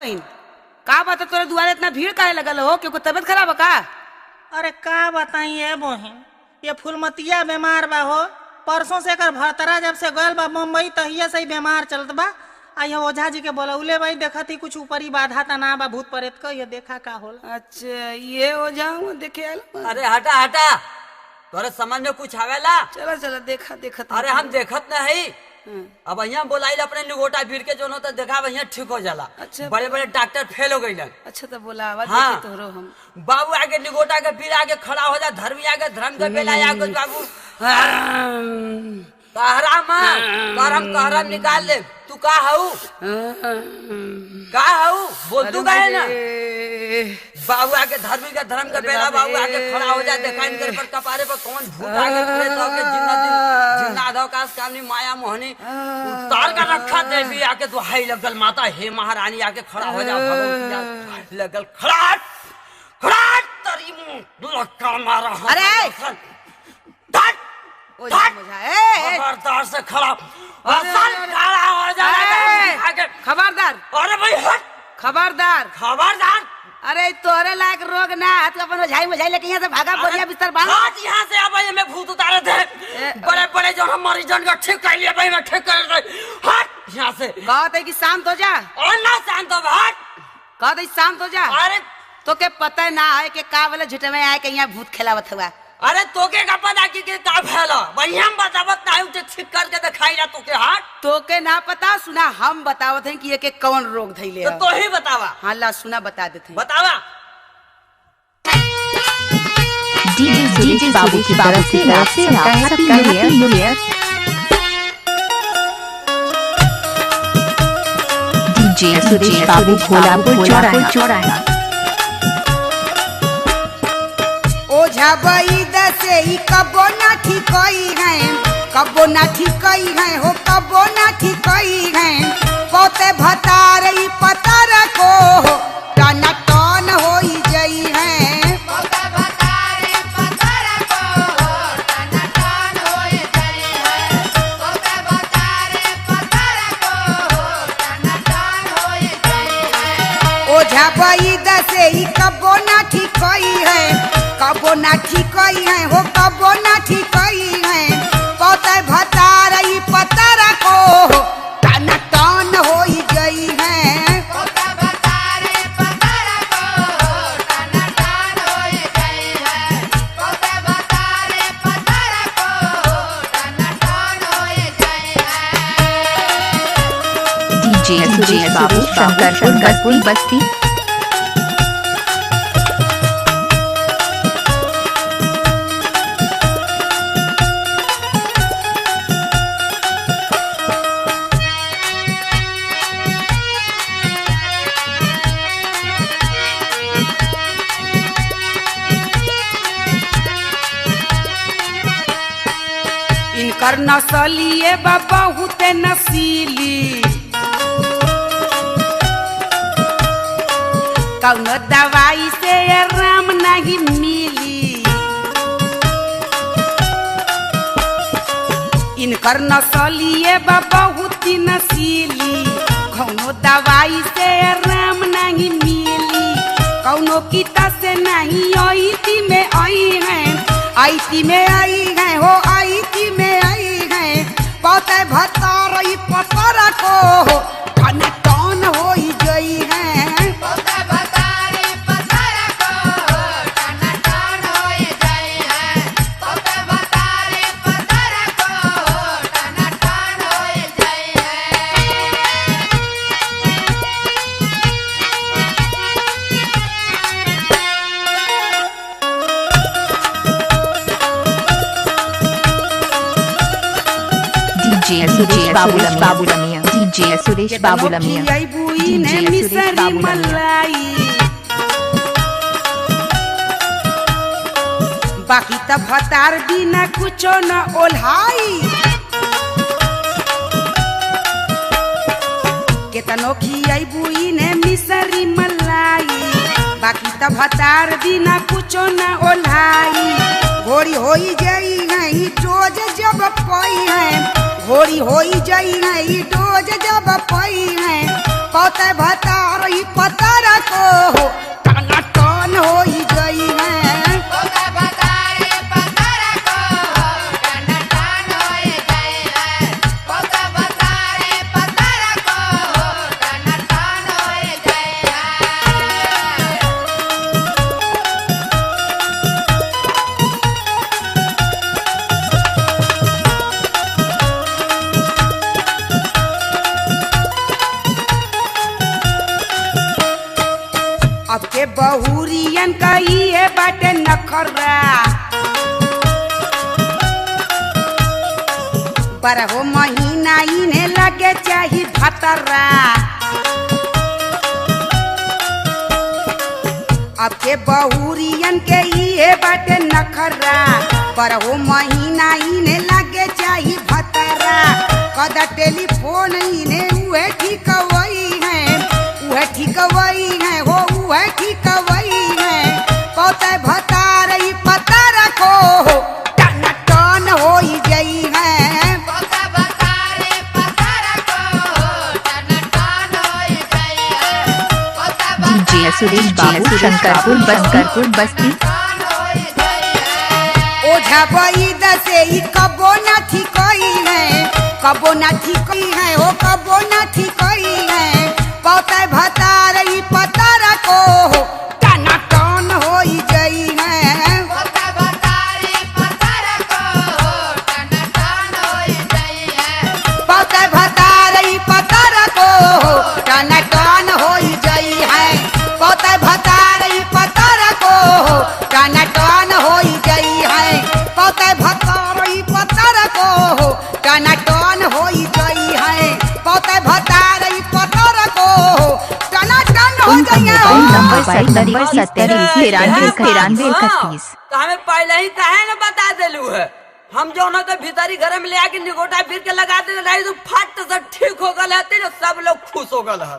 का बात है तोरे दुआरे इतना भीड़ काहे लगल हो? क्यों तबीयत खराब है का? अरे का बताई ये बहन, ये फुलमतिया बीमार बा हो। परसों से कर भतरा जब से गल बा मुंबई तहिया से ही बीमार चलत बा। आई ओझा जी के बोलौले भाई देखा थी कुछ ऊपरी बाधा तना बा भूत प्रेत का, ये देखा का होला। अच्छा ये हो जाऊँ देखे आयल बा। अरे हटा हटा, तोरे समझ में कुछ आवेला? चला चला देखा देखा अरे हम देखत नहीं। अब यहाँ बोलाइल अपने निगोटा भीड़ के जो होता देखा यहाँ ठीक हो जाला। अच्छा। बड़े बड़े डॉक्टर फेल हो गई। अच्छा तो बोला आवाज हाँ। देखे तोहरो हम। बाबू आगे निगोटा के पीर आगे खड़ा हो जा, धर्मी आगे धर्म के बेला आगे बाबू कहरा माँ कहरम निकाल ले। तू का हऊ बोल तू कहे ना। बाबू आगे धर्मी के धर्म के बेला बाबू आगे खड़ा हो जा, देखा इनके पर कपारे पर कौन भूत आगे प्रेत होके जिन्ना धो का कामनी माया मोहनी उतार का रखा देवी आके तो हाई लगल माता हे महारानी आके खड़ा हो जा। भगवती लगल खड़ा खड़ा तरी मुंह लक्का मारा। अरे! खबरदार से खड़ा खड़ा हो जा आगे। खबरदार! अरे भाई हट, खबरदार! खबरदार। अरे तोरे लायक रोग ना हाथ का अपन झाई मझाई लेके यहाँ से भागा बढ़िया बिस्तर बांध। आज यहाँ से अब ये मैं भूत उतारे थे बड़े बड़े जो हमारी जन का ठीक कर लिया भाई, मैं ठीक कर रही। हट यहाँ से। कहते है कि शांत हो जा। और ना शांत हो हट। कहते शांत हो जा। अरे तो के पता ना है कि का वाले झूठे में आए के यहाँ भूत खेलावत हुआ। अरे तोके का पता कि का फैला बढ़िया बतावत ना उसे ठीक करके दिखाई ना तोके। हट तो के ना पता सुना हम बतावत हैं कि ये के कौन रोग धैले तो ही बतावा। हाँ ला सुना बता देते हैं। बतावा। डीजे बाबू की तरफ से happy new year. DJ Suresh Babu Bholapur चौराहा। ओझा वैद से ही कबो ना ठीकई है, कबो ना ठीकई है हो, कबो ना ठीकई है। पोते भतार ही पतर को टन टन होई जई है। पोते भतार ही पतर को टन टन होई जई है। पोते भतार ही पतर को टन टन होई जई है। ओझा वैद से ही कबो ना ठीकई है, कबो ना ठीकई है हो, कबो ना ठीकई है। पोते भतार ही पतर को टन टन होई गई है। पोते भतार ही पतर को टन टन होई जई है। पोते भतार ही पतर को टन टन होई जई है। डीजे सुरेश बाबू शंकरपुर बस्ती। इनकर नसलिए बा बहुत नसीली, कौनो दवाई से आराम नहीं मिली। इनकर नसलिए बा बहुत नसीली, कौनो दवाई से आराम नहीं मिली। कौनो कीता से नहीं आईती में आई है, आईती में आई है हो, आईती में आई है। पोते भतार ही पतर को टन टन होई गई है। पोते भतार ही पतर को टन टन होई जई है। पोते भतार ही पतर को टन टन होई जई है। डीजे सुरेश बाबू लमिया। डीजे सुरेश बाबू लमिया। ने मिसरी मलाई बाकी तब भतार बिना कुछो न ओल्हाई। केतनो खियाई बुई ने मिसरी मलाई बाकी तब भतार बिना कुछो न ओल्हाई। घोड़ी होई गई है डोज जब पई है, घोड़ी होई जाई है डोज जब पई है। पौते भतार ई पतर को टना टन हो गई है पौता बतारे पतर को टन टन होए गए हैं पौता बतारे पतर को टन टन होए गए हैं अब के बहुरियन का ये बाटे नखरा बरहो महीना इन्हें लगे चाही भतरा अब के बहुरियन के ये बाटे नखरा बरहो महीना इन्हें लगे चाही भतरा कदा टेलीफोन इन्हें उहे ठीक वही है उहे ठीक वही है हो उहे ठीक वही है पौते भतार ई पतर को टन टन हो गई है पौता बतारे पतर को टन टन होए गए हैं पौता डीजे सुरेश बाबू शंकरपुर बस्ती टन होए गए हैं ओझा बैद से ई कबो ना ठीक है कबो ना ठीक है ओ कबो ना ठीक है पौते भतार ई पतर को टना टन हो गई है पौता बतारे पतर को टन टन होए गए हैं पौते भतार ई पतर को टन टन हो गई है पौते भतार ई पतर को टन टन हो गई है पौते भतार ई पतर को टन टन हो गई है पौते भतार ई पतर को टन टन हो गई है नंबर 70 तो हमें पहले ही कहे न बता दिलू है हम जो न तो भीतरी घर में ले आके निगोटा फिर के लगा दे रही तो फट से ठीक हो गल है तो सब लोग खुश हो गल है।